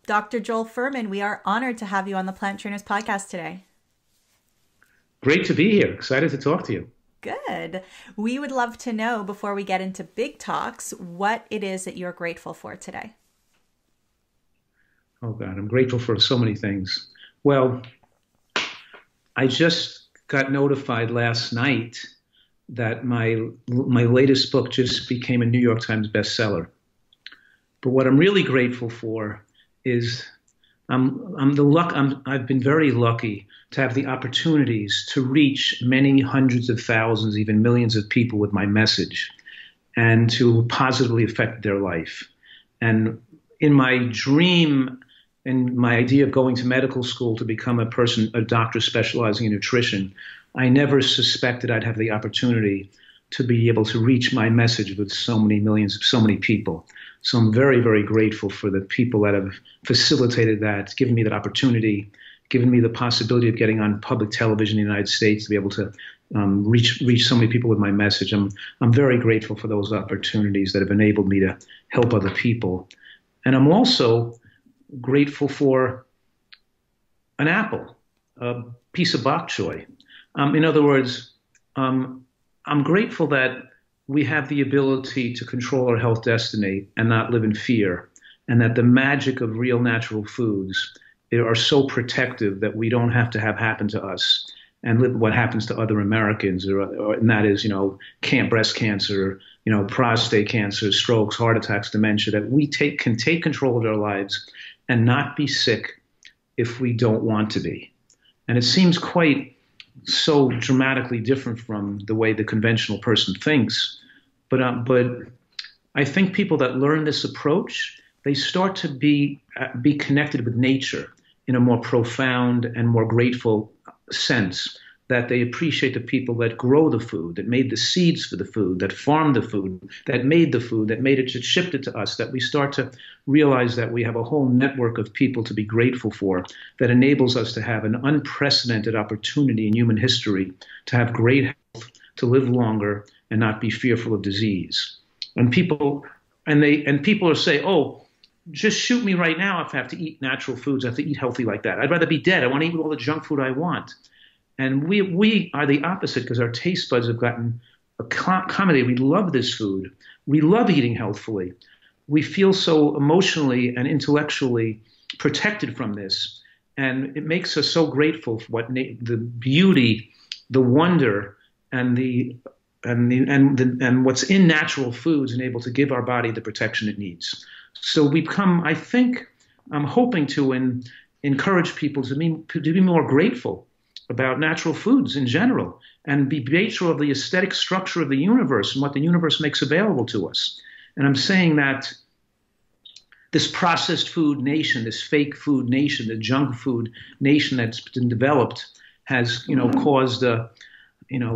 Dr. Joel Fuhrman, we are honored to have you on the Plant Trainers podcast today. Great to be here. Excited to talk to you. Good. We would love to know, before we get into big talks, what it is that you're grateful for today. Oh, God, I'm grateful for so many things. Well, I just got notified last night that my latest book just became a New York Times bestseller. But what I'm really grateful for is I've been very lucky to have the opportunities to reach many hundreds of thousands, even millions of people with my message and to positively affect their life. And in my dream and my idea of going to medical school to become a doctor specializing in nutrition, I never suspected I'd have the opportunity to be able to reach my message with so many millions, so many people. So I'm very, very grateful for the people that have facilitated that, given me that opportunity, given me the possibility of getting on public television in the United States to be able to reach so many people with my message. I'm very grateful for those opportunities that have enabled me to help other people. And I'm also grateful for an apple, a piece of bok choy. In other words, I'm grateful that we have the ability to control our health destiny and not live in fear, and that the magic of real natural foods are so protective that we don't have to have happen to us and live what happens to other Americans, and that is, breast cancer, prostate cancer, strokes, heart attacks, dementia, that we can take control of our lives and not be sick if we don't want to be. And it seems quite so dramatically different from the way the conventional person thinks. But I think people that learn this approach, they start to be connected with nature in a more profound and more grateful sense, that they appreciate the people that grow the food, that made the seeds for the food, that farmed the food, that made the food, that made it, that shipped it to us, that we start to realize that we have a whole network of people to be grateful for that enables us to have an unprecedented opportunity in human history to have great health, to live longer, and not be fearful of disease. And people are saying, oh, just shoot me right now if I have to eat natural foods, I have to eat healthy like that. I'd rather be dead. I want to eat all the junk food I want. And we are the opposite, because our taste buds have gotten accommodated. We love this food. We love eating healthfully. We feel so emotionally and intellectually protected from this. And it makes us so grateful for what the beauty, the wonder, and what's in natural foods and able to give our body the protection it needs. So I'm hoping to encourage people to be more grateful about natural foods in general and be grateful of the aesthetic structure of the universe and what the universe makes available to us. And I'm saying that this processed food nation, this fake food nation, the junk food nation that's been developed has, caused an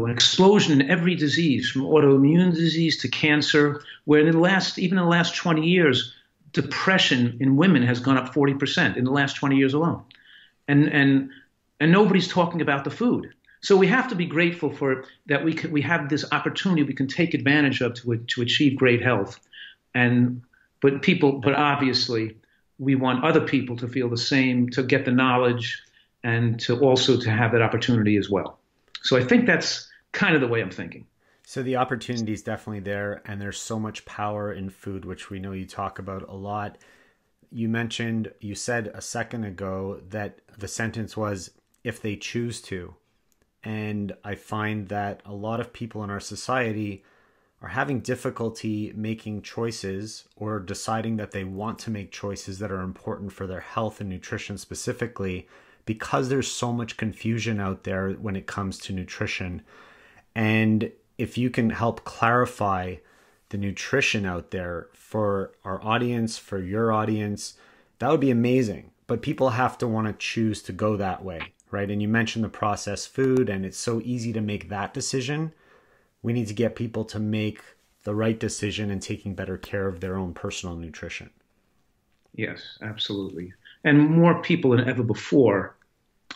explosion in every disease, from autoimmune disease to cancer, where in the last 20 years, depression in women has gone up 40% in the last 20 years alone. And nobody's talking about the food. So we have to be grateful for that we have this opportunity we can take advantage of to achieve great health. But obviously we want other people to feel the same, to get the knowledge, and to also to have that opportunity as well. So I think that's kind of the way I'm thinking. So the opportunity is definitely there, and there's so much power in food, which we know you talk about a lot. You said a second ago that the sentence was, if they choose to. And I find that a lot of people in our society are having difficulty making choices or deciding that they want to make choices that are important for their health and nutrition specifically, because there's so much confusion out there when it comes to nutrition. And if you can help clarify the nutrition out there for our audience, for your audience, that would be amazing. But people have to want to choose to go that way, right? And you mentioned the processed food, and it's so easy to make that decision. We need to get people to make the right decision and taking better care of their own personal nutrition. Yes, absolutely. And more people than ever before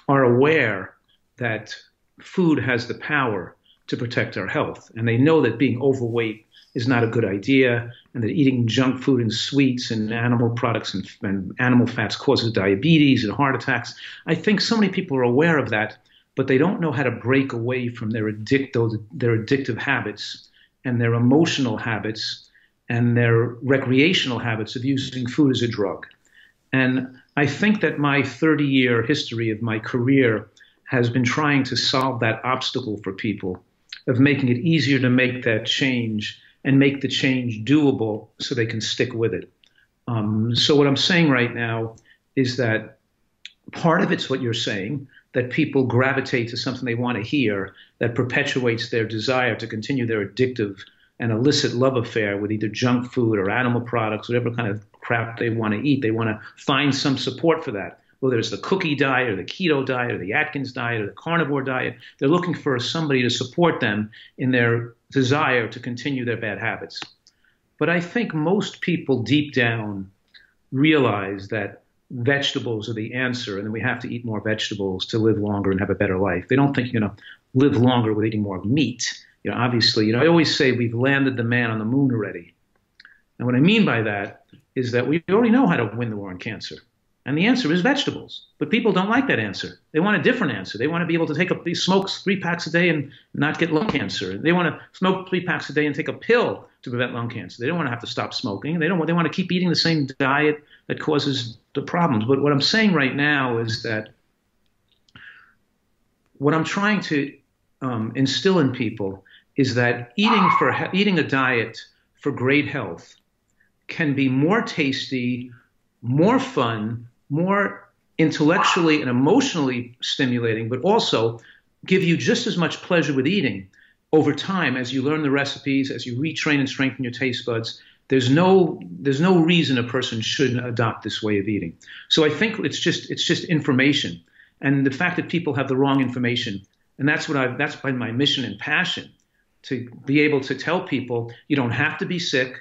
are aware that food has the power to protect our health. And they know that being overweight is not a good idea, and that eating junk food and sweets and animal products and animal fats causes diabetes and heart attacks. I think so many people are aware of that, but they don't know how to break away from their addictive habits and their emotional habits and their recreational habits of using food as a drug. And I think that my 30-year history of my career has been trying to solve that obstacle for people, of making it easier to make that change and make the change doable so they can stick with it. So what I'm saying right now is that part of it's what you're saying, that people gravitate to something they want to hear that perpetuates their desire to continue their addictive and illicit love affair with either junk food or animal products, whatever kind of crap they want to eat. They want to find some support for that. Whether it's the cookie diet or the keto diet or the Atkins diet or the carnivore diet, they're looking for somebody to support them in their desire to continue their bad habits. But I think most people deep down realize that vegetables are the answer, and that we have to eat more vegetables to live longer and have a better life. They don't think you're going to live longer with eating more meat. Obviously, I always say we've landed the man on the moon already. And what I mean by that is that we already know how to win the war on cancer. And the answer is vegetables. But people don't like that answer. They want a different answer. They want to be able to smoke 3 packs a day and not get lung cancer. They want to smoke 3 packs a day and take a pill to prevent lung cancer. They don't want to have to stop smoking. They want to keep eating the same diet that causes the problems. But what I'm saying right now is that what I'm trying to instill in people is that eating a diet for great health can be more tasty, more fun, more intellectually and emotionally stimulating, but also give you just as much pleasure with eating over time as you learn the recipes, as you retrain and strengthen your taste buds. There's no reason a person shouldn't adopt this way of eating. So I think it's just information, and the fact that people have the wrong information, and that's been my mission and passion, to be able to tell people you don't have to be sick,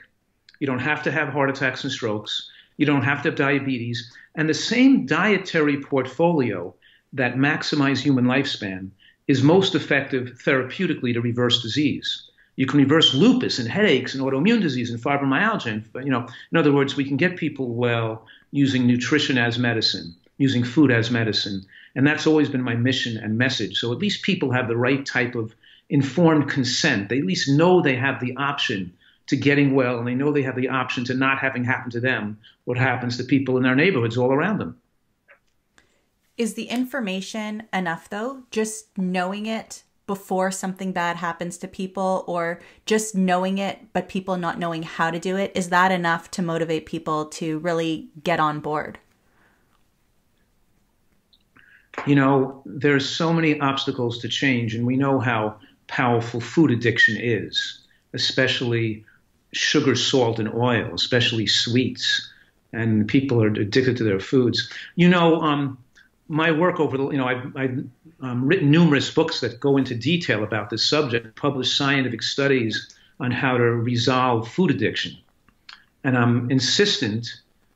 you don't have to have heart attacks and strokes, you don't have to have diabetes, and the same dietary portfolio that maximizes human lifespan is most effective therapeutically to reverse disease. You can reverse lupus and headaches and autoimmune disease and fibromyalgia. In other words, we can get people well using nutrition as medicine, using food as medicine. And that's always been my mission and message. So at least people have the right type of informed consent. They at least know they have the option to getting well, and they know they have the option to not having happen to them what happens to people in their neighborhoods all around them. Is the information enough, though? Just knowing it before something bad happens to people, or just knowing it but people not knowing how to do it? Is that enough to motivate people to really get on board? There's so many obstacles to change, and we know how powerful food addiction is, especially sugar, salt, and oil, especially sweets. And people are addicted to their foods. My work I've written numerous books that go into detail about this subject, published scientific studies on how to resolve food addiction. And I'm insistent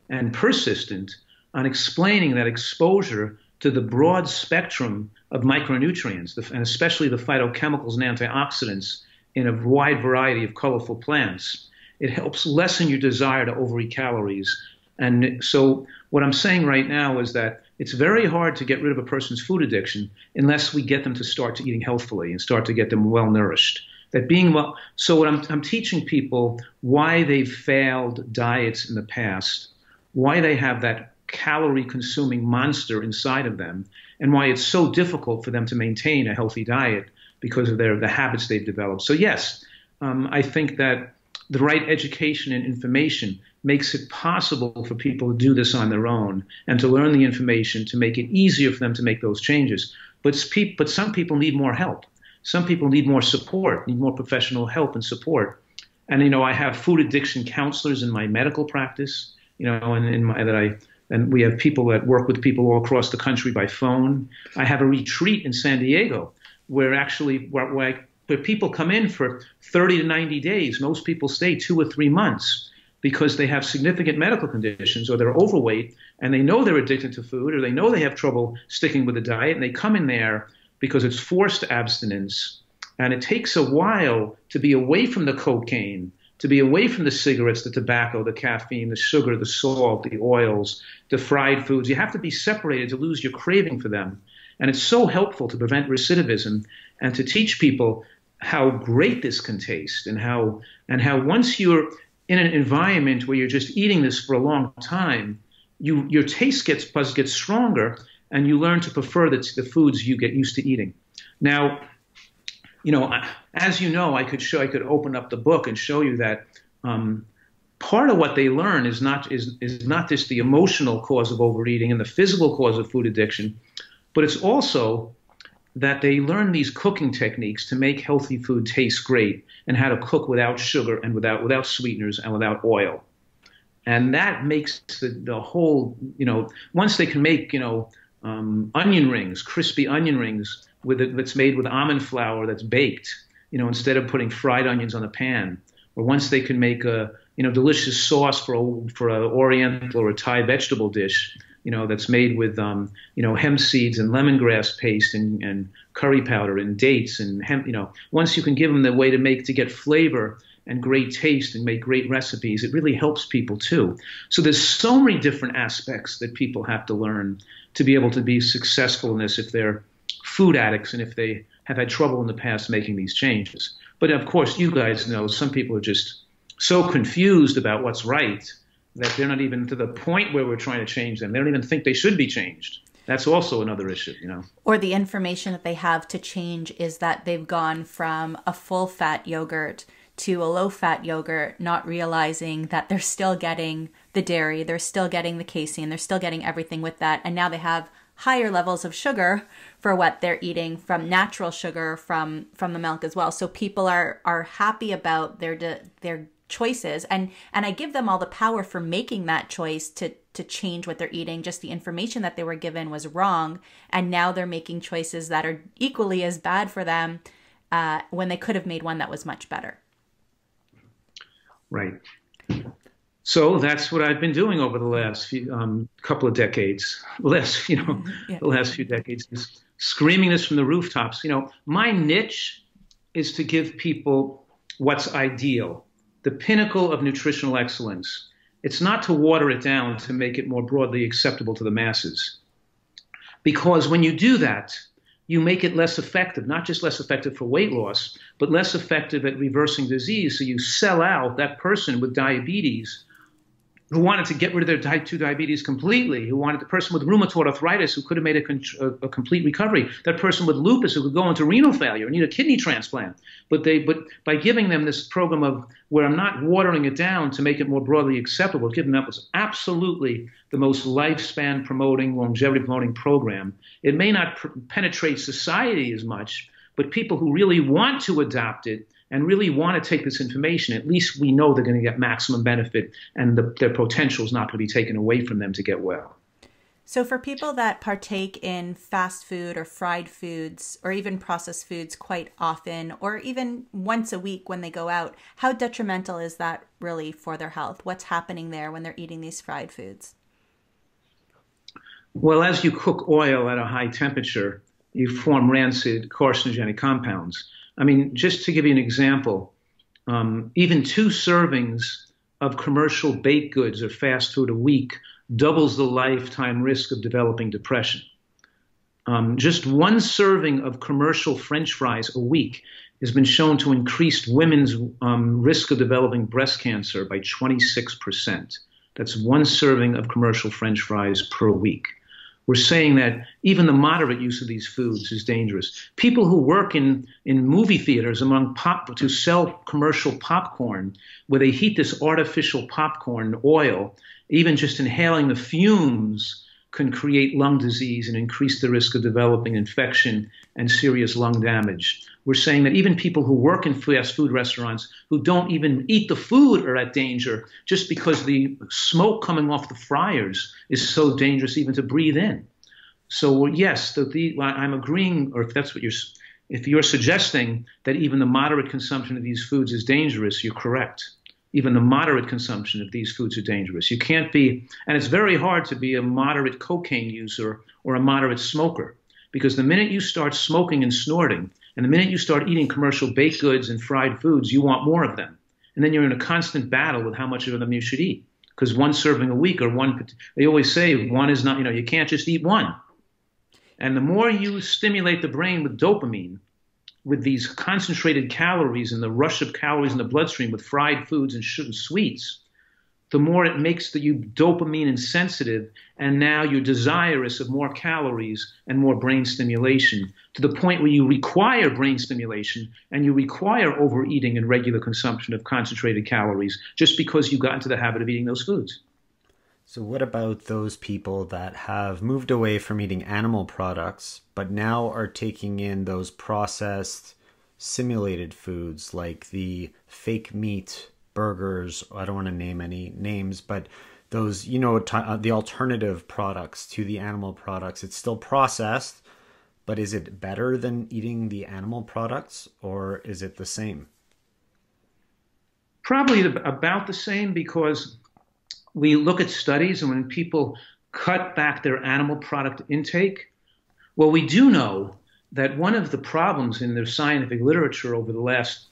and persistent on explaining that exposure to the broad spectrum of micronutrients, and especially the phytochemicals and antioxidants in a wide variety of colorful plants, it helps lessen your desire to overeat calories. And so what I'm saying right now is that it's very hard to get rid of a person's food addiction unless we get them to start to eating healthfully and start to get them well nourished. So what I'm teaching people why they've failed diets in the past, why they have that calorie-consuming monster inside of them, and why it's so difficult for them to maintain a healthy diet because of the habits they've developed. So yes, I think that the right education and information makes it possible for people to do this on their own and to learn the information to make it easier for them to make those changes. But some people need more help. Some people need more support, need more professional help and support. And, I have food addiction counselors in my medical practice, and we have people that work with people all across the country by phone. I have a retreat in San Diego where people come in for 30 to 90 days. Most people stay 2 or 3 months because they have significant medical conditions, or they're overweight and they know they're addicted to food, or they know they have trouble sticking with the diet, and they come in there because it's forced abstinence And it takes a while to be away from the cocaine, to be away from the cigarettes, the tobacco, the caffeine, the sugar, the salt, the oils, the fried foods. You have to be separated to lose your craving for them. And it's so helpful to prevent recidivism and to teach people how great this can taste, and how once you're in an environment where you're just eating this for a long time, your taste buds gets stronger, and you learn to prefer the foods you get used to eating. Now, as you know, I could open up the book and show you that part of what they learn is not just the emotional cause of overeating and the physical cause of food addiction, but it's also that they learn these cooking techniques to make healthy food taste great, and how to cook without sugar and without sweeteners and without oil. And that makes the whole, once they can make, onion rings, crispy onion rings that's made with almond flour that's baked, instead of putting fried onions on the pan, or once they can make a, delicious sauce for an Oriental or a Thai vegetable dish, that's made with, hemp seeds and lemongrass paste and curry powder and dates and hemp, once you can give them the way to get flavor and great taste and make great recipes, it really helps people too. So there's so many different aspects that people have to learn to be able to be successful in this if they're food addicts and if they have had trouble in the past making these changes. But of course, you guys know some people are just so confused about what's right that they're not even to the point where we're trying to change them. They don't even think they should be changed. That's also another issue, Or the information that they have to change is that they've gone from a full-fat yogurt to a low-fat yogurt, not realizing that they're still getting the dairy, they're still getting the casein, they're still getting everything with that, and now they have higher levels of sugar for what they're eating from natural sugar from the milk as well. So people are happy about their choices, and I give them all the power for making that choice to change what they're eating. Just the information that they were given was wrong, and now they're making choices that are equally as bad for them when they could have made one that was much better. Right. So that's what I've been doing over the last few, couple of decades. The last few decades, is screaming this from the rooftops. My niche is to give people what's ideal, the pinnacle of nutritional excellence. It's not to water it down to make it more broadly acceptable to the masses. Because when you do that, you make it less effective, not just less effective for weight loss, but less effective at reversing disease. So you sell out that person with diabetes who wanted to get rid of their type 2 diabetes completely, who wanted the person with rheumatoid arthritis who could have made a complete recovery, that person with lupus who could go into renal failure and need a kidney transplant. But by giving them this program of where I'm not watering it down to make it more broadly acceptable, giving them was absolutely the most lifespan promoting, longevity promoting program. It may not penetrate society as much, but people who really want to adopt it and really want to take this information, at least we know they're going to get maximum benefit, and their potential is not going to be taken away from them to get well. So for people that partake in fast food or fried foods or even processed foods quite often, or even once a week when they go out, how detrimental is that really for their health? What's happening there when they're eating these fried foods? Well, as you cook oil at a high temperature, you form rancid carcinogenic compounds. I mean, just to give you an example, even 2 servings of commercial baked goods or fast food a week doubles the lifetime risk of developing depression. Just 1 serving of commercial French fries a week has been shown to increase women's risk of developing breast cancer by 26%. That's 1 serving of commercial French fries per week. We're saying that even the moderate use of these foods is dangerous. People who work in movie theaters to sell commercial popcorn, where they heat this artificial popcorn oil, even just inhaling the fumes can create lung disease and increase the risk of developing infection and serious lung damage. We're saying that even people who work in fast food restaurants who don't even eat the food are at danger just because the smoke coming off the fryers is so dangerous even to breathe in. So yes, I'm agreeing, or if you're suggesting that even the moderate consumption of these foods is dangerous, you're correct. Even the moderate consumption of these foods are dangerous. You can't be, and it's very hard to be a moderate cocaine user or a moderate smoker, because the minute you start smoking and snorting, And the minute you start eating commercial baked goods and fried foods, you want more of them. And then you're in a constant battle with how much of them you should eat. Because one serving a week or they always say one is not, you can't just eat one. And the more you stimulate the brain with dopamine, with these concentrated calories and the rush of calories in the bloodstream with fried foods and sugar and sweets, the more it makes you dopamine insensitive, and now you're desirous of more calories and more brain stimulation, to the point where you require brain stimulation and you require overeating and regular consumption of concentrated calories just because you got into the habit of eating those foods. So what about those people that have moved away from eating animal products, but now are taking in those processed, simulated foods like the fake meat burgers? I don't want to name any names, but those, the alternative products to the animal products. It's still processed, but is it better than eating the animal products, or is it the same? Probably about the same, because we look at studies, and when people cut back their animal product intake, well, we do know that one of the problems in the scientific literature over the last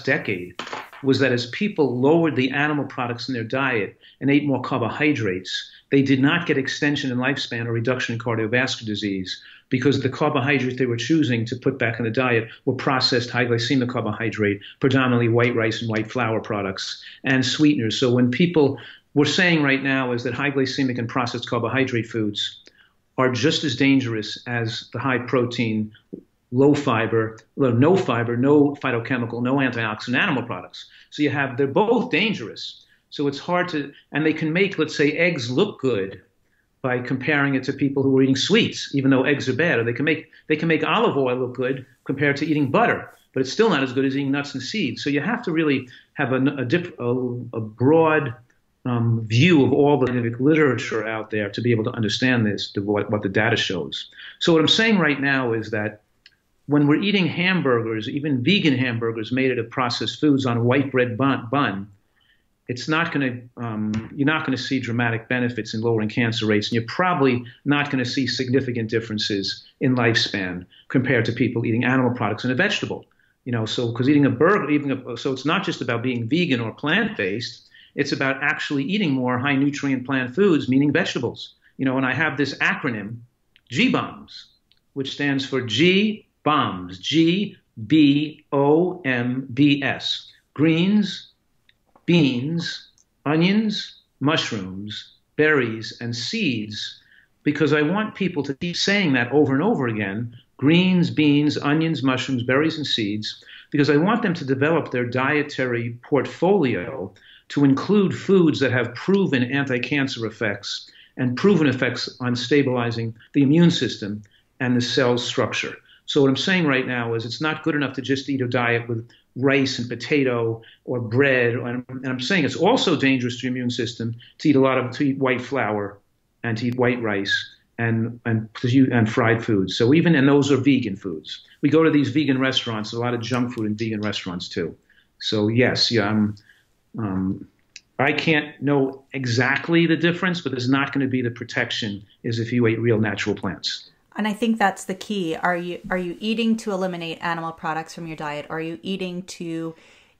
decade was that as people lowered the animal products in their diet and ate more carbohydrates, they did not get extension in lifespan or reduction in cardiovascular disease, because the carbohydrates they were choosing to put back in the diet were processed high glycemic carbohydrate, predominantly white rice and white flour products, and sweeteners. So when people were saying right now is that high glycemic and processed carbohydrate foods are just as dangerous as the high protein, no fiber, no phytochemical, no antioxidant animal products. So they're both dangerous. So it's hard and they can make, let's say, eggs look good by comparing it to people who are eating sweets, even though eggs are bad. Or they can make olive oil look good compared to eating butter, but it's still not as good as eating nuts and seeds. So you have to really have a broad view of all the scientific literature out there to be able to understand what the data shows. So what I'm saying right now is that when we're eating hamburgers, even vegan hamburgers made out of processed foods on a white bread bun, you're not going to see dramatic benefits in lowering cancer rates, and you're probably not going to see significant differences in lifespan compared to people eating animal products and a vegetable. So because eating a burger, so it's not just about being vegan or plant-based. It's about actually eating more high nutrient plant foods, meaning vegetables. And I have this acronym, GBOMS, which stands for GBOMS, GBOMBS, greens, beans, onions, mushrooms, berries, and seeds, because I want people to keep saying that over and over again, greens, beans, onions, mushrooms, berries, and seeds, because I want them to develop their dietary portfolio to include foods that have proven anti-cancer effects and proven effects on stabilizing the immune system and the cell structure. So what I'm saying right now is it's not good enough to just eat a diet with rice and potato or bread. And I'm saying it's also dangerous to the immune system to eat white flour and to eat white rice and fried foods. So and those are vegan foods. We go to these vegan restaurants, a lot of junk food in vegan restaurants too. So yes, I can't know exactly the difference, but there's not going to be the protection as if you ate real natural plants. And I think that's the key. Are you eating to eliminate animal products from your diet? Are you eating to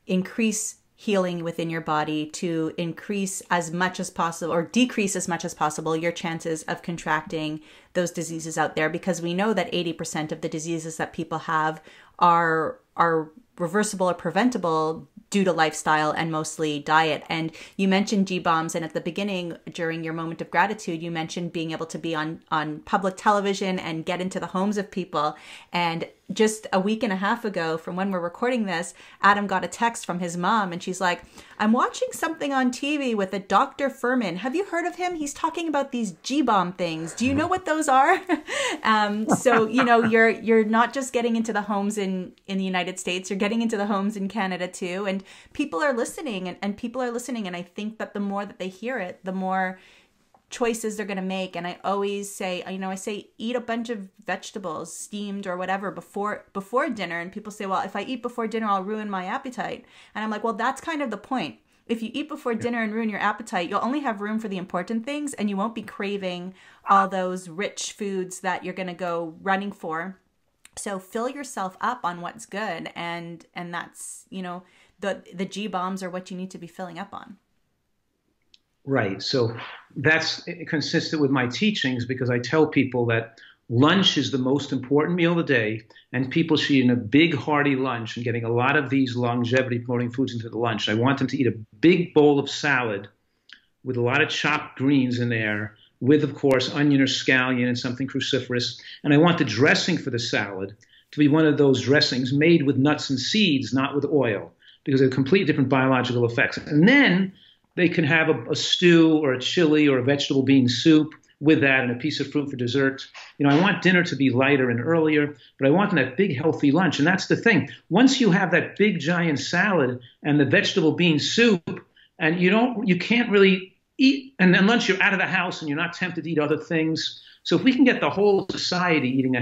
increase healing within your body, to increase as much as possible or decrease as much as possible your chances of contracting those diseases out there? Because we know that 80% of the diseases that people have are reversible or preventable due to lifestyle and mostly diet. And you mentioned GBOMS, and at the beginning, during your moment of gratitude, you mentioned being able to be on public television and get into the homes of people. And just a week and a half ago from when we're recording this, Adam got a text from his mom, and she's like, I'm watching something on TV with a Dr. Fuhrman. Have you heard of him? He's talking about these GBOM things. Do you know what those are? So, you're not just getting into the homes in the United States, you're getting into the homes in Canada too. And people are listening and people are listening. And I think that the more that they hear it, the more choices they're going to make. And I always say, I say, eat a bunch of vegetables, steamed or whatever, before dinner. And people say, well, if I eat before dinner, I'll ruin my appetite. And I'm like, well, that's kind of the point. If you eat before dinner and ruin your appetite, you'll only have room for the important things, and you won't be craving all those rich foods that you're going to go running for So fill yourself up on what's good, and that's, the G bombs are what you need to be filling up on. Right. So that's consistent with my teachings, because I tell people that lunch is the most important meal of the day, and people should eat a big hearty lunch and getting a lot of these longevity promoting foods into the lunch. I want them to eat a big bowl of salad with a lot of chopped greens in there, with, of course, onion or scallion and something cruciferous. And I want the dressing for the salad to be one of those dressings made with nuts and seeds, not with oil, because they have completely different biological effects. And then they can have a stew or a chili or a vegetable bean soup with that, and a piece of fruit for dessert. I want dinner to be lighter and earlier, but I want that big healthy lunch. And that's the thing. Once you have that big giant salad and the vegetable bean soup, and you can't really eat, and then lunch, you're out of the house and you're not tempted to eat other things. So if we can get the whole society eating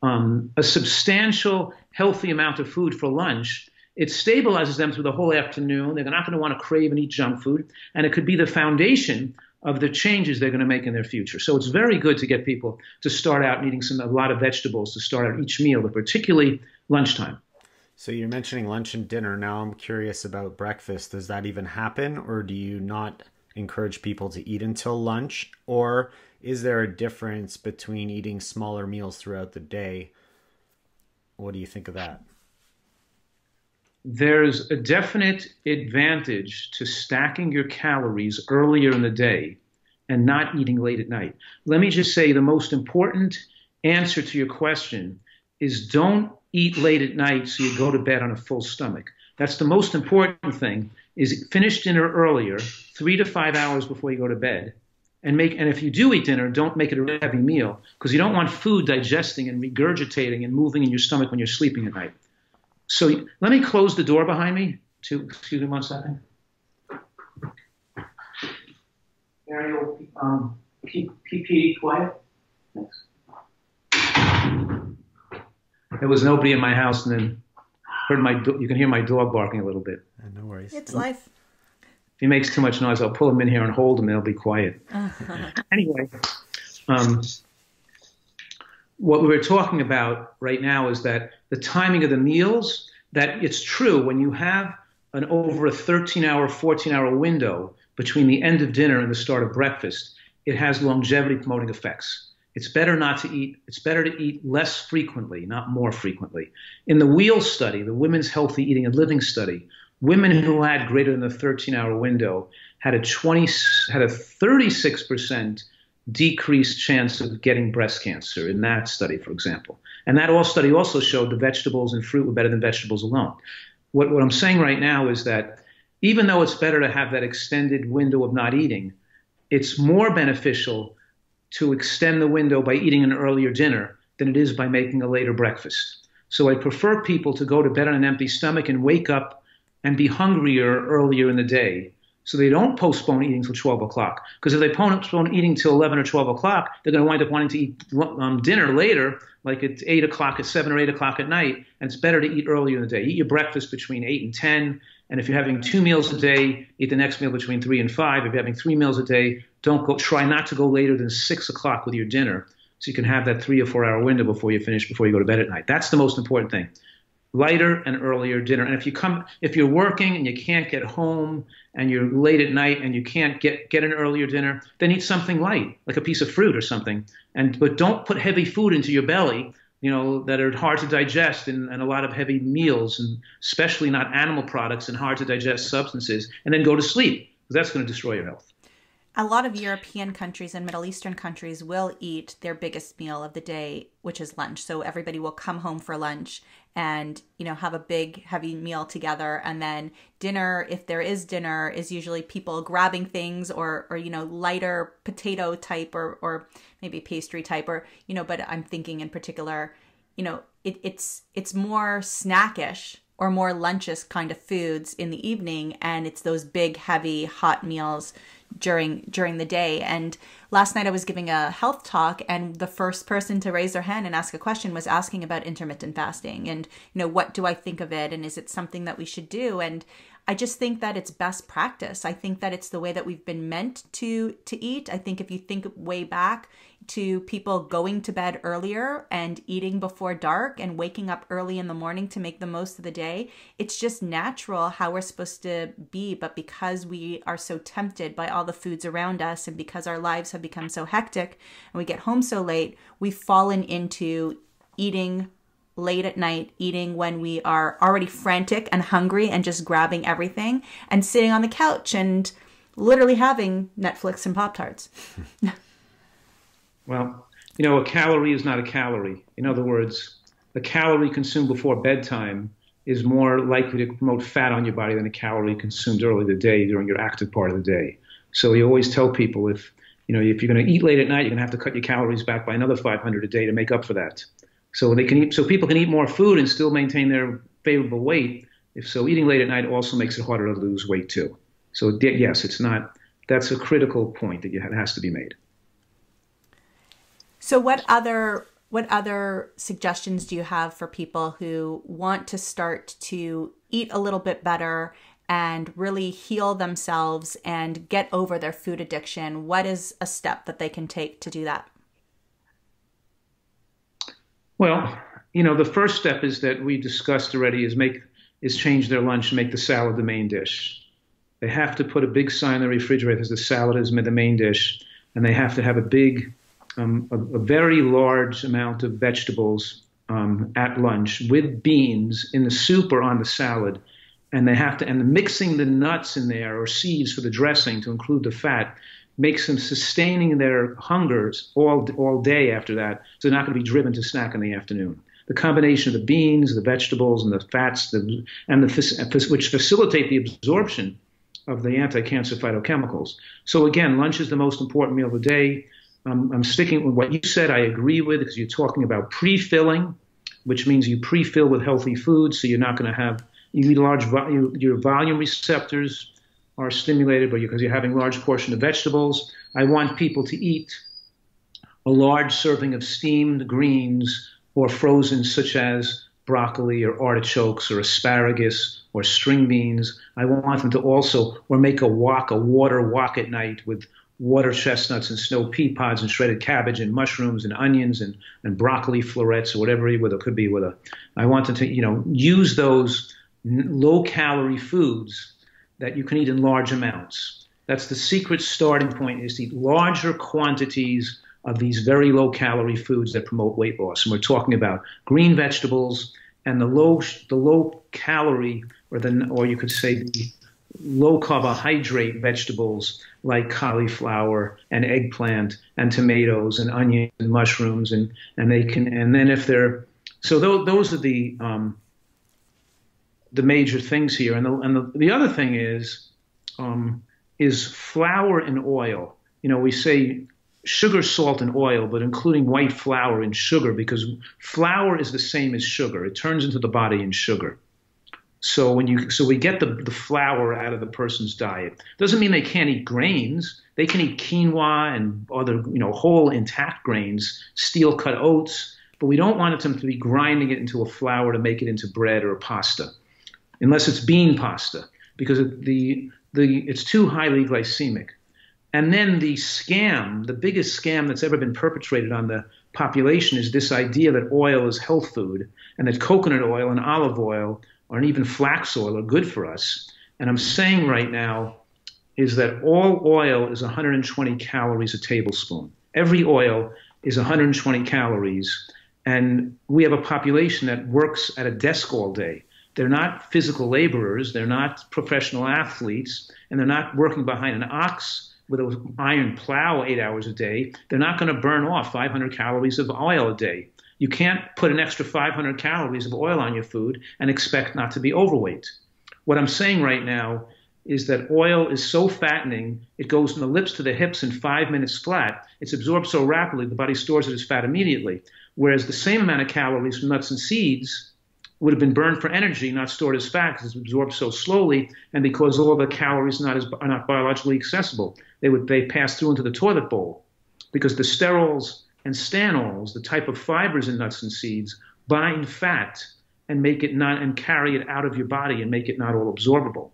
a substantial, healthy amount of food for lunch, it stabilizes them through the whole afternoon. They're not going to want to crave and eat junk food, and it could be the foundation of the changes they're going to make in their future. So it's very good to get people to start out eating a lot of vegetables to start out each meal, but particularly lunchtime. So you're mentioning lunch and dinner. Now I'm curious about breakfast. Does that even happen, or do you not encourage people to eat until lunch? Or is there a difference between eating smaller meals throughout the day? What do you think of that? There's a definite advantage to stacking your calories earlier in the day and not eating late at night. Let me just say the most important answer to your question is don't eat late at night so you go to bed on a full stomach. That's the most important thing, is finish dinner earlier, 3 to 5 hours before you go to bed. And if you do eat dinner, don't make it a heavy meal, because you don't want food digesting and regurgitating and moving in your stomach when you're sleeping at night. So let me close the door behind me. Excuse me 1 second. Ariel, keep quiet. Thanks. There was nobody in my house, and then you can hear my dog barking a little bit. No worries. It's life. If he makes too much noise, I'll pull him in here and hold him, and he'll be quiet. Anyway, what we were talking about right now is that the timing of the meals, that it's true when you have over a 13-hour, 14-hour window between the end of dinner and the start of breakfast, it has longevity promoting effects. It's better to eat less frequently, not more frequently. In the WHEEL study, the Women's Healthy Eating and Living study, women who had greater than the 13-hour window had a 36% decreased chance of getting breast cancer in that study, for example. And that study also showed the vegetables and fruit were better than vegetables alone. What I'm saying right now is that even though it's better to have that extended window of not eating, it's more beneficial to extend the window by eating an earlier dinner than it is by making a later breakfast. So I prefer people to go to bed on an empty stomach and wake up and be hungrier earlier in the day, so they don't postpone eating till 12 o'clock. Because if they postpone eating till 11 or 12 o'clock, they're going to wind up wanting to eat dinner later, like at 8 o'clock, at 7 or 8 o'clock at night. And it's better to eat earlier in the day. Eat your breakfast between 8 and 10. And if you're having 2 meals a day, eat the next meal between 3 and 5. If you're having 3 meals a day, try not to go later than 6 o'clock with your dinner, so you can have that 3 or 4 hour window before you go to bed at night. That's the most important thing. Lighter and earlier dinner. And if you're working and you can't get home and you're late at night and you can't get an earlier dinner, then eat something light, like a piece of fruit or something. But don't put heavy food into your belly, that are hard to digest, and a lot of heavy meals, and especially not animal products and hard to digest substances, and then go to sleep, because that's going to destroy your health. A lot of European countries and Middle Eastern countries will eat their biggest meal of the day, which is lunch. So everybody will come home for lunch and, have a big, heavy meal together. And then dinner, if there is dinner, is usually people grabbing things or lighter potato type or maybe pastry type but I'm thinking in particular, it's more snackish or more lunchish kind of foods in the evening. And it's those big, heavy, hot meals during the day. And last night I was giving a health talk, and the first person to raise their hand and ask a question was asking about intermittent fasting and what do I think of it, and is it something that we should do? And I just think that it's best practice. I think that it's the way that we've been meant to eat. I think if you think way back to people going to bed earlier and eating before dark and waking up early in the morning to make the most of the day, it's just natural how we're supposed to be. But because we are so tempted by all the foods around us, and because our lives have become so hectic and we get home so late, we've fallen into eating late at night, eating when we are already frantic and hungry and just grabbing everything and sitting on the couch and literally having Netflix and Pop-Tarts. Well, you know, a calorie is not a calorie. In other words, a calorie consumed before bedtime is more likely to promote fat on your body than a calorie consumed early in the day during your active part of the day. So you always tell people if you're going to eat late at night, you're going to have to cut your calories back by another 500 a day to make up for that. So people can eat more food and still maintain their favorable weight. If so, eating late at night also makes it harder to lose weight too. So yes, that's a critical point that has to be made. So what other suggestions do you have for people who want to start to eat a little bit better and really heal themselves and get over their food addiction? What is a step that they can take to do that? Well, the first step is that we discussed already is change their lunch and make the salad the main dish. They have to put a big sign in the refrigerator that says the salad is the main dish, and they have to have a very large amount of vegetables at lunch with beans in the soup or on the salad. And mixing the nuts in there or seeds for the dressing to include the fat makes them sustaining their hungers all day after that. So they're not going to be driven to snack in the afternoon. The combination of the beans, the vegetables, and the fats, which facilitate the absorption of the anti-cancer phytochemicals. So again, lunch is the most important meal of the day. I'm sticking with what you said. I agree with, because you're talking about pre-filling, which means you pre-fill with healthy foods, so you're not going to have you eat your volume receptors are stimulated, because you're having large portion of vegetables. I want people to eat a large serving of steamed greens or frozen, such as broccoli or artichokes or asparagus or string beans. I want them to also, or make a water wok at night with water chestnuts and snow pea pods and shredded cabbage and mushrooms and onions and broccoli florets or whatever it could be I want them to, use those low-calorie foods that you can eat in large amounts. That's the secret starting point, is to eat larger quantities of these very low-calorie foods that promote weight loss. And we're talking about green vegetables and the low-calorie, or you could say the low-carbohydrate vegetables like cauliflower and eggplant and tomatoes and onions and mushrooms, and then if they're those are the major things here. And the other thing is flour and oil. We say sugar, salt, and oil, but including white flour and sugar, because flour is the same as sugar. It turns into the body in sugar. So we get the flour out of the person's diet. Doesn't mean they can't eat grains. They can eat quinoa and other, whole intact grains, steel cut oats, but we don't want them to be grinding it into a flour to make it into bread or pasta, unless it's bean pasta, because it's too highly glycemic. And then the biggest scam that's ever been perpetrated on the population is this idea that oil is health food, and that coconut oil and olive oil and even flax oil are good for us. And I'm saying right now is that all oil is 120 calories a tablespoon. Every oil is 120 calories. And we have a population that works at a desk all day. They're not physical laborers. They're not professional athletes. And they're not working behind an ox with an iron plow 8 hours a day. They're not going to burn off 500 calories of oil a day. You can't put an extra 500 calories of oil on your food and expect not to be overweight. What I'm saying right now is that oil is so fattening, it goes from the lips to the hips in 5 minutes flat. It's absorbed so rapidly, the body stores it as fat immediately. Whereas the same amount of calories from nuts and seeds would have been burned for energy, not stored as fat, because it's absorbed so slowly, and because all the calories are not biologically accessible. They pass through into the toilet bowl, because the sterols and stanols, the type of fibers in nuts and seeds, bind fat and make it and carry it out of your body and make it not all absorbable.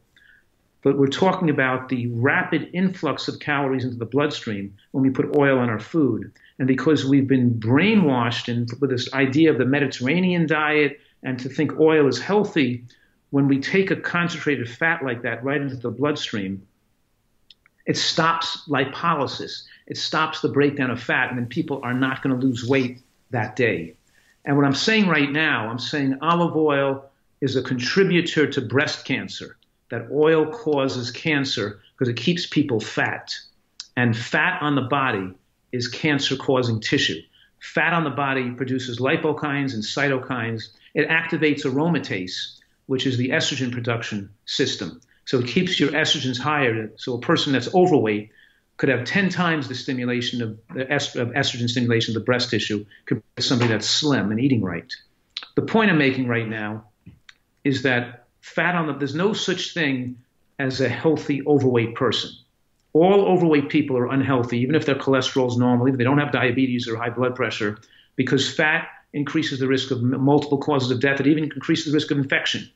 but we're talking about the rapid influx of calories into the bloodstream when we put oil on our food. And because we've been brainwashed with this idea of the Mediterranean diet and to think oil is healthy, when we take a concentrated fat like that right into the bloodstream, it stops lipolysis. It stops the breakdown of fat, and then people are not going to lose weight that day. And what I'm saying right now, I'm saying olive oil is a contributor to breast cancer, that oil causes cancer because it keeps people fat. And fat on the body is cancer-causing tissue. Fat on the body produces lipokines and cytokines. It activates aromatase, which is the estrogen production system. So it keeps your estrogens higher. So a person that's overweight could have 10 times the stimulation of estrogen stimulation of the breast tissue compared to somebody that's slim and eating right. The point I'm making right now is that there's no such thing as a healthy overweight person. All overweight people are unhealthy, even if their cholesterol is normal, even if they don't have diabetes or high blood pressure, because fat increases the risk of multiple causes of death. It even increases the risk of infection,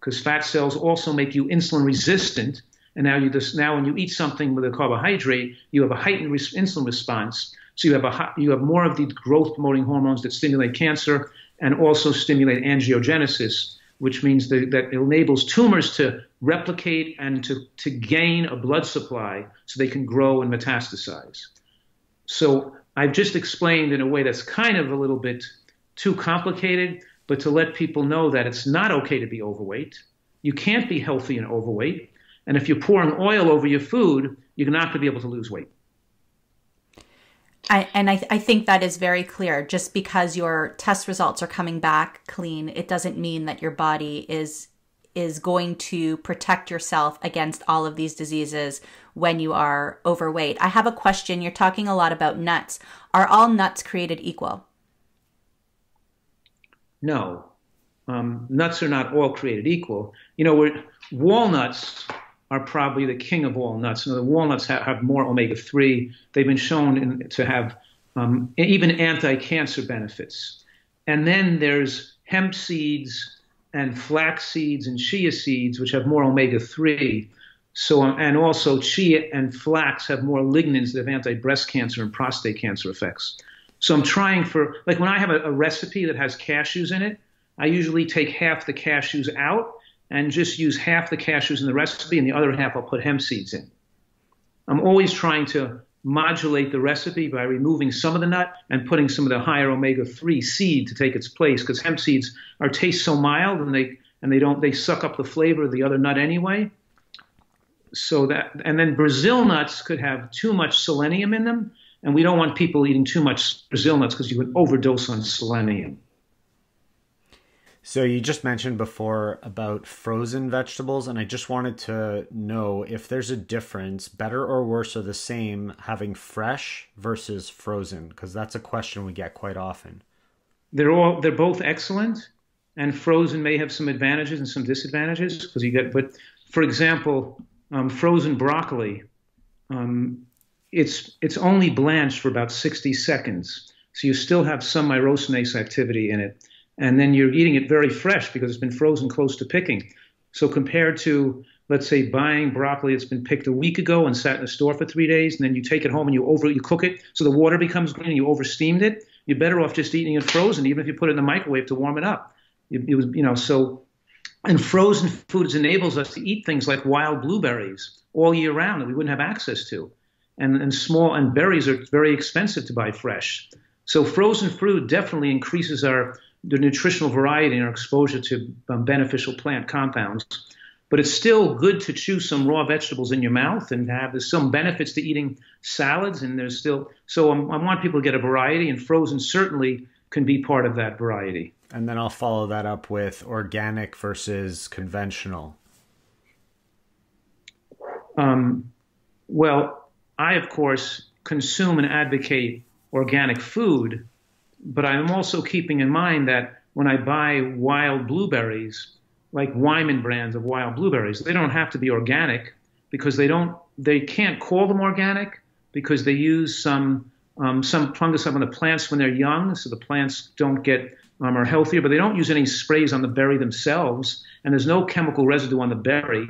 because fat cells also make you insulin resistant. And now when you eat something with a carbohydrate, you have a heightened insulin response. So you have more of the growth promoting hormones that stimulate cancer and also stimulate angiogenesis, which means that it enables tumors to replicate and to gain a blood supply so they can grow and metastasize. So I've just explained in a way that's kind of a little bit too complicated, but to let people know that it's not okay to be overweight. You can't be healthy and overweight. And if you're pouring oil over your food, you're not going to be able to lose weight. I think that is very clear. Just because your test results are coming back clean, it doesn't mean that your body is going to protect yourself against all of these diseases when you are overweight. I have a question. You're talking a lot about nuts. Are all nuts created equal? No. Nuts are not all created equal. Walnuts are probably the king of all nuts. The walnuts have more omega-3. They've been shown to have even anti-cancer benefits. And then there's hemp seeds and flax seeds and chia seeds, which have more omega-3. And also chia and flax have more lignans that have anti-breast cancer and prostate cancer effects. So I'm trying like when I have a recipe that has cashews in it, I usually take half the cashews out and just use half the cashews in the recipe, and the other half I'll put hemp seeds in. I'm always trying to modulate the recipe by removing some of the nut and putting some of the higher omega-3 seed to take its place, because hemp seeds taste so mild and they suck up the flavor of the other nut anyway. And then Brazil nuts could have too much selenium in them, and we don't want people eating too much Brazil nuts because you would overdose on selenium. So you just mentioned before about frozen vegetables, and I just wanted to know if there's a difference, better or worse or the same, having fresh versus frozen, because that's a question we get quite often. They're both excellent, and frozen may have some advantages and some disadvantages but for example, frozen broccoli, it's only blanched for about 60 seconds, so you still have some myrosinase activity in it. And then you're eating it very fresh because it's been frozen close to picking. So compared to, let's say, buying broccoli that's been picked a week ago and sat in the store for 3 days, and then you take it home and you cook it so the water becomes green and you oversteamed it, you're better off just eating it frozen, even if you put it in the microwave to warm it up. And frozen foods enables us to eat things like wild blueberries all year round that we wouldn't have access to. And berries are very expensive to buy fresh. So frozen fruit definitely increases the nutritional variety and our exposure to beneficial plant compounds. But it's still good to chew some raw vegetables in your mouth and there's some benefits to eating salads. And I want people to get a variety, and frozen certainly can be part of that variety. And then I'll follow that up with organic versus conventional. Well, I, of course, consume and advocate organic food, but I'm also keeping in mind that when I buy wild blueberries, like Wyman brands of wild blueberries, they don't have to be organic because they can't call them organic because they use some fungicide on the plants when they're young, so the plants are healthier, but they don't use any sprays on the berry themselves, and there's no chemical residue on the berry.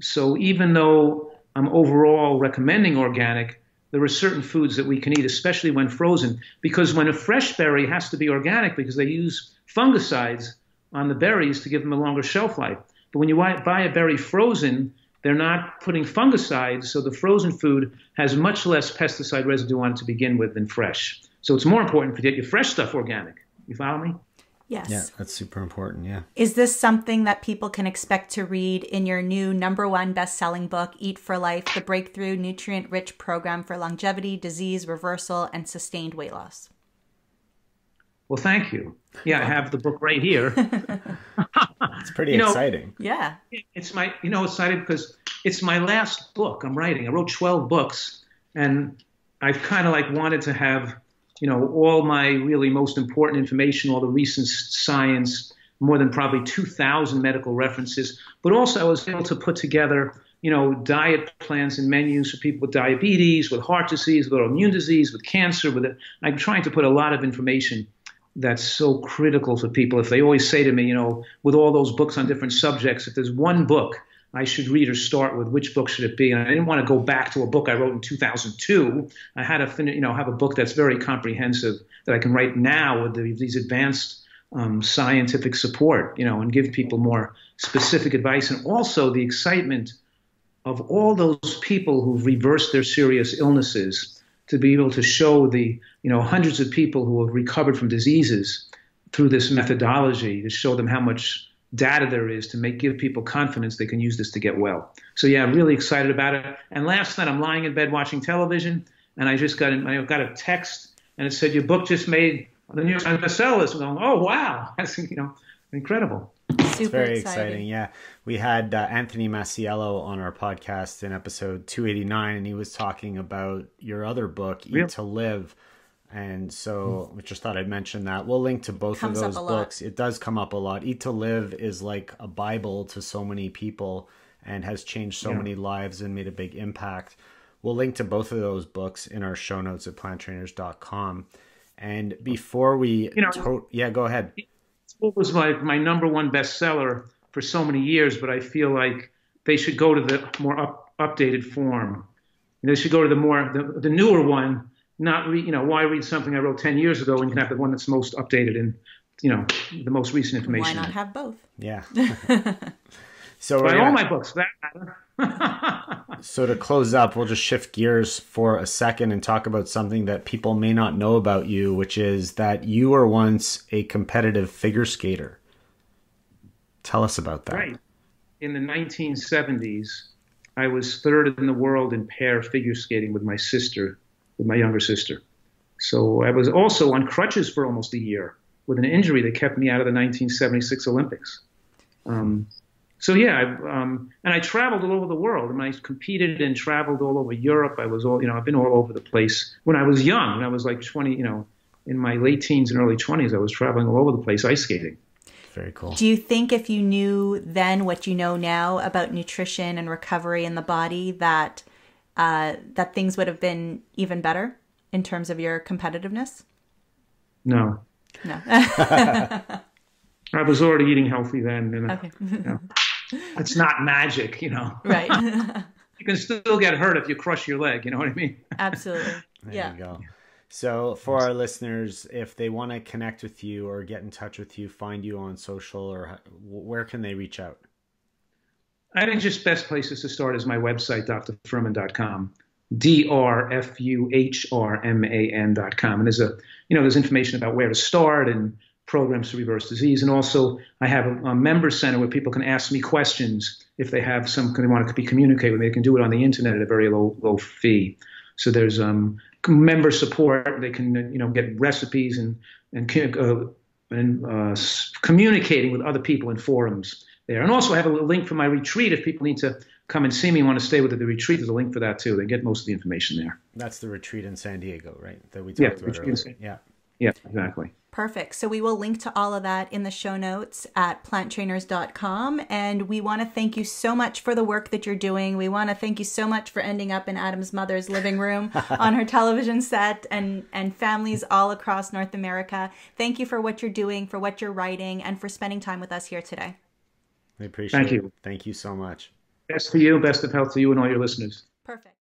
So even though I'm overall recommending organic, there are certain foods that we can eat, especially when frozen, because when a fresh berry has to be organic because they use fungicides on the berries to give them a longer shelf life. But when you buy a berry frozen, they're not putting fungicides, so the frozen food has much less pesticide residue on it to begin with than fresh. So it's more important to get your fresh stuff organic. You follow me? Yes. Yeah, that's super important. Yeah. Is this something that people can expect to read in your new #1 best-selling book, Eat for Life, the breakthrough nutrient-rich program for longevity, disease reversal, and sustained weight loss? Well, thank you. Yeah, I have the book right here. It's pretty exciting. Yeah. It's exciting because it's my last book I'm writing. I wrote 12 books, and I've kind of like wanted to have all my really most important information, all the recent science, more than probably 2,000 medical references. But also I was able to put together, diet plans and menus for people with diabetes, with heart disease, with autoimmune disease, with cancer. I'm trying to put a lot of information that's so critical for people. If they always say to me, with all those books on different subjects, if there's one book I should read or start with, which book should it be? And I didn't want to go back to a book I wrote in 2002. I had to have a book that's very comprehensive that I can write now with these advanced scientific support, and give people more specific advice. And also the excitement of all those people who've reversed their serious illnesses, to be able to show the hundreds of people who have recovered from diseases through this methodology, to show them how much data there is to give people confidence they can use this to get well. So yeah, I'm really excited about it. And last night I'm lying in bed watching television, and I got a text, and it said, your book just made the New York Times bestseller list. I'm going, oh wow, that's incredible. It's very exciting. Yeah, we had Anthony Masiello on our podcast in episode 289, and he was talking about your other book, Eat to Live. And so we just thought I'd mention that. We'll link to both of those books. It does come up a lot. Eat to Live is like a Bible to so many people and has changed so many lives and made a big impact. We'll link to both of those books in our show notes at planttrainers.com. And before we... yeah, go ahead. It was like my #1 bestseller for so many years, but I feel like they should go to the more updated form. They should go to the newer one. Not why read something I wrote 10 years ago when you can have the one that's most updated and the most recent information. Why not have both? Yeah. So buy all my books, for that matter. So to close up, we'll just shift gears for a second and talk about something that people may not know about you, which is that you were once a competitive figure skater. Tell us about that. Right. In the 1970s, I was third in the world in pair figure skating with my younger sister. So I was also on crutches for almost a year with an injury that kept me out of the 1976 Olympics. And I traveled all over the world. And I competed and traveled all over Europe. I've been all over the place. When I was young, when I was like 20, in my late teens and early 20s, I was traveling all over the place ice skating. Very cool. Do you think if you knew then what you know now about nutrition and recovery in the body, that things would have been even better in terms of your competitiveness? No. I was already eating healthy then. Okay. It's not magic, Right. You can still get hurt if you crush your leg, you know what I mean? Absolutely. There you go. So for our listeners, if they want to connect with you or get in touch with you, find you on social, or where can they reach out? I think just best places to start is my website, drfuhrman.com, drfuhrman.com. And there's information about where to start and programs to reverse disease. And also I have a member center where people can ask me questions if they have they want to communicate with me. They can do it on the internet at a very low fee. So there's member support. They can get recipes and communicating with other people in forums there. And also I have a link for my retreat. If people need to come and see me and want to stay with the retreat, there's a link for that too. They get most of the information there. That's the retreat in San Diego, right? That we talked about earlier. Yeah, exactly. Perfect. So we will link to all of that in the show notes at planttrainers.com. And we want to thank you so much for the work that you're doing. We want to thank you so much for ending up in Adam's mother's living room on her television set and families all across North America. Thank you for what you're doing, for what you're writing, and for spending time with us here today. We appreciate it. Thank you so much. Best for you, best of health to you and all your listeners. Perfect.